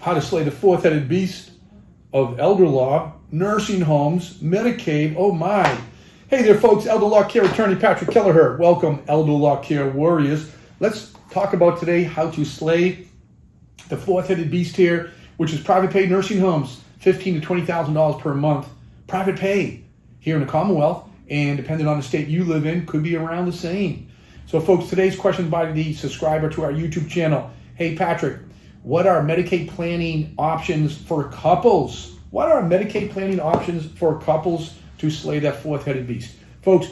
how to slay the fourth-headed beast of elder law, nursing homes, Medicaid. Oh my. Hey there folks, elder law care attorney Patrick Kelleher. Welcome, elder law care warriors. Let's talk about today how to slay the fourth-headed beast here, which is private pay nursing homes, $15,000 to $20,000 per month. Private pay here in the Commonwealth, and depending on the state you live in, could be around the same. So folks, today's question by the subscriber to our YouTube channel. Hey Patrick, what are Medicaid planning options for couples? What are Medicaid planning options for couples to slay that fourth-headed beast? Folks,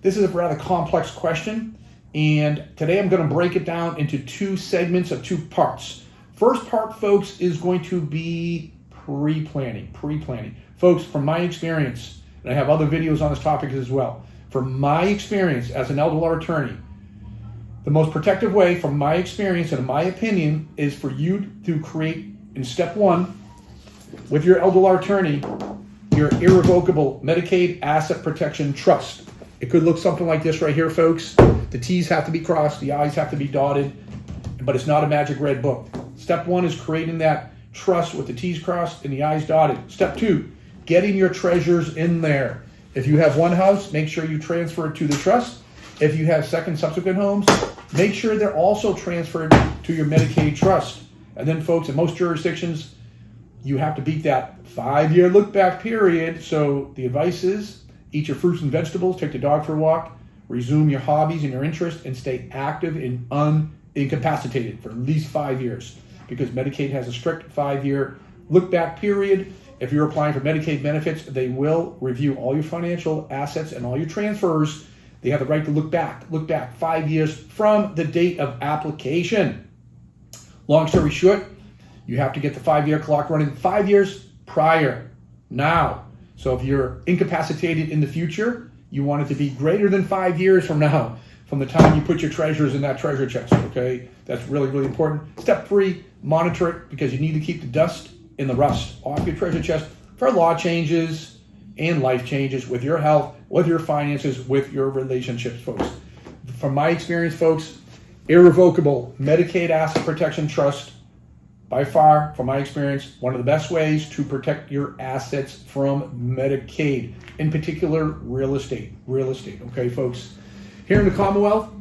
this is a rather complex question, and today I'm going to break it down into two segments of two parts. First part, folks, is going to be pre-planning. Folks, from my experience, and I have other videos on this topic as well, from my experience as an elder law attorney, the most protective way, from my experience and in my opinion, is for you to create, in step one, with your elder law attorney, your irrevocable Medicaid Asset Protection Trust. It could look something like this right here, folks. The T's have to be crossed, the I's have to be dotted, but it's not a magic red book. Step one is creating that trust with the T's crossed and the I's dotted. Step two, getting your treasures in there. If you have one house, make sure you transfer it to the trust. If you have second subsequent homes, make sure they're also transferred to your Medicaid trust. And then folks, in most jurisdictions, you have to beat that 5-year look back period. So the advice is eat your fruits and vegetables, take the dog for a walk, resume your hobbies and your interests, and stay active and unincapacitated for at least 5 years, because Medicaid has a strict 5-year look back period. If you're applying for Medicaid benefits, they will review all your financial assets and all your transfers. They have the right to look back 5 years from the date of application. Long story short, you have to get the 5-year clock running 5 years prior now. So if you're incapacitated in the future, you want it to be greater than 5 years from now, from the time you put your treasures in that treasure chest, okay? That's really, really important. Step three, monitor it, because you need to keep the dust and the rust off your treasure chest for law changes and life changes with your health, with your finances, with your relationships, folks. From my experience, folks, irrevocable Medicaid Asset Protection Trust, by far, from my experience, one of the best ways to protect your assets from Medicaid, in particular, real estate, okay, folks? Here in the Commonwealth,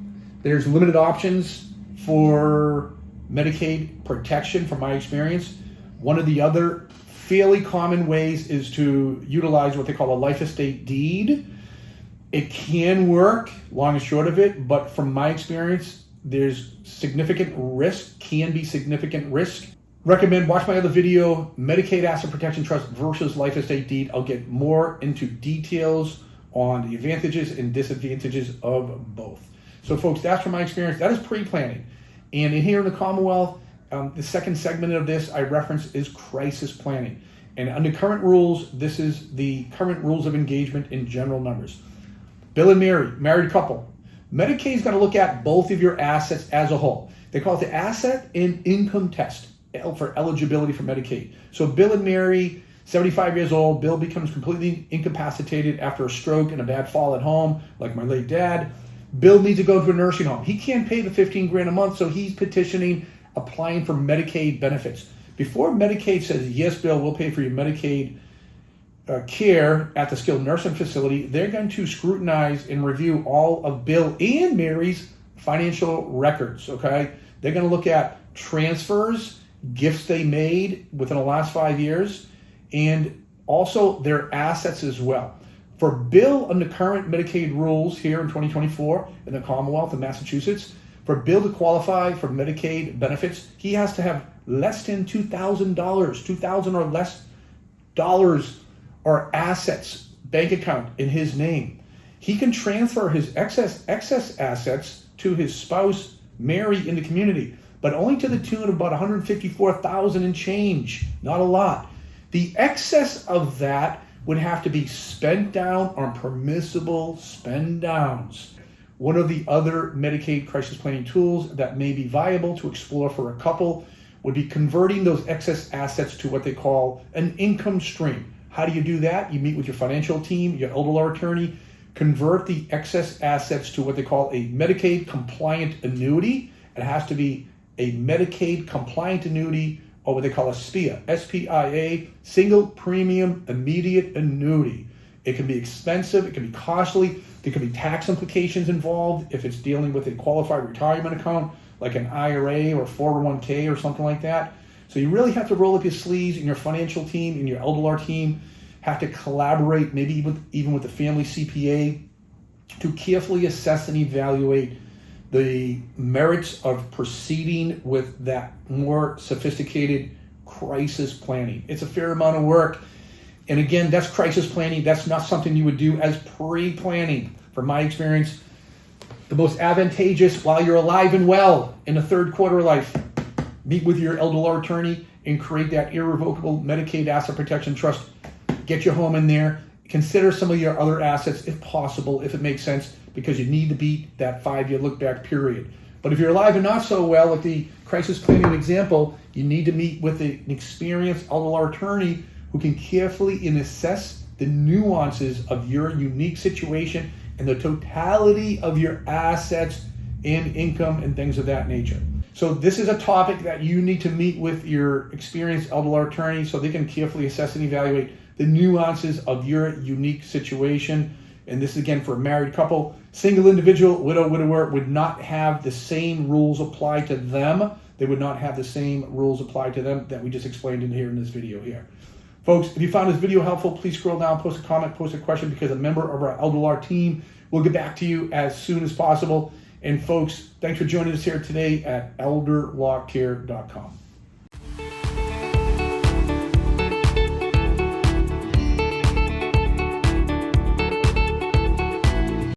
there's limited options for Medicaid protection, from my experience. One of the other fairly common ways is to utilize what they call a life estate deed. It can work, long and short of it, but from my experience, there's significant risk, can be significant risk. Recommend, watch my other video, Medicaid Asset Protection Trust versus life estate deed. I'll get more into details on the advantages and disadvantages of both. So folks, that's from my experience. That is pre-planning. And in here in the Commonwealth, the second segment of this I reference is crisis planning. And under current rules, this is the current rules of engagement in general numbers. Bill and Mary, married couple. Medicaid is going to look at both of your assets as a whole. They call it the asset and income test for eligibility for Medicaid. So Bill and Mary, 75 years old, Bill becomes completely incapacitated after a stroke and a bad fall at home, like my late dad. Bill needs to go to a nursing home. He can't pay the $15,000 a month, so he's petitioning, applying for Medicaid benefits. Before Medicaid says, yes, Bill, we'll pay for your Medicaid care at the skilled nursing facility, they're going to scrutinize and review all of Bill and Mary's financial records, okay? They're going to look at transfers, gifts they made within the last 5 years, and also their assets as well. For Bill, under current Medicaid rules here in 2024 in the Commonwealth of Massachusetts, for Bill to qualify for Medicaid benefits, he has to have less than $2,000, $2,000 or less dollars or assets, bank account in his name. He can transfer his excess assets to his spouse, Mary, in the community, but only to the tune of about $154,000 and change, not a lot. The excess of that would have to be spent down on permissible spend downs. One of the other Medicaid crisis planning tools that may be viable to explore for a couple would be converting those excess assets to what they call an income stream. How do you do that? You meet with your financial team, your elder law attorney, convert the excess assets to what they call a Medicaid compliant annuity. It has to be a Medicaid compliant annuity or what they call a SPIA, S-P-I-A, single premium immediate annuity. It can be expensive, it can be costly, there can be tax implications involved if it's dealing with a qualified retirement account, like an IRA or 401k or something like that. So you really have to roll up your sleeves, and your financial team and your elder law team have to collaborate, maybe even with the family CPA, to carefully assess and evaluate the merits of proceeding with that more sophisticated crisis planning. It's a fair amount of work. And again, that's crisis planning. That's not something you would do as pre-planning. From my experience, the most advantageous while you're alive and well in the third quarter of life, meet with your elder law attorney and create that irrevocable Medicaid asset protection trust. Get your home in there. Consider some of your other assets if possible, if it makes sense, because you need to beat that 5-year look back period. But if you're alive and not so well, like the crisis planning example, you need to meet with an experienced elder law attorney who can carefully assess the nuances of your unique situation and the totality of your assets and income and things of that nature. So this is a topic that you need to meet with your experienced elder law attorney so they can carefully assess and evaluate the nuances of your unique situation. And this is again for a married couple. Single individual, widow, widower would not have the same rules apply to them. They would not have the same rules applied to them that we just explained in here in this video here. Folks, if you found this video helpful, please scroll down, post a comment, post a question, because a member of our elder law team will get back to you as soon as possible. And folks, thanks for joining us here today at elderlawcare.com.